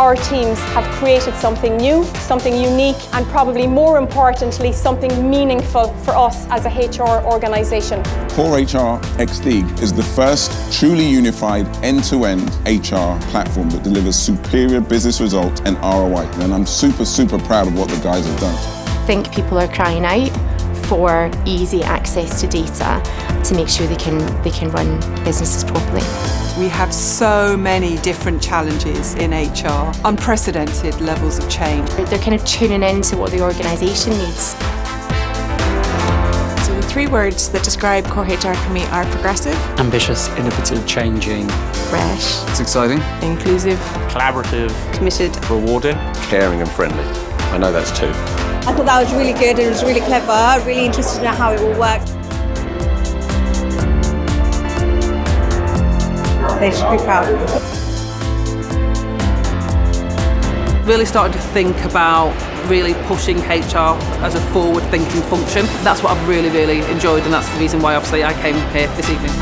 our teams have created something new, something unique, and probably more importantly, something meaningful for us as a HR organisation. CoreHR XD is the first truly unified end-to-end HR platform that delivers superior business results and ROI. And I'm super proud of what the guys have done. I think people are crying out for easy access to data to make sure they can run businesses properly. We have so many different challenges in HR, unprecedented levels of change. They're kind of tuning into what the organisation needs. So the three words that describe CoreHR for me are progressive, ambitious, innovative, changing, Fresh. It's exciting, inclusive, collaborative, committed, rewarding, caring and friendly. I know that's two. I thought that was really good, it was really clever, really interested in how it will work. They should be proud. Really starting to think about really pushing HR as a forward-thinking function. That's what I've really enjoyed, and that's the reason why obviously I came here this evening.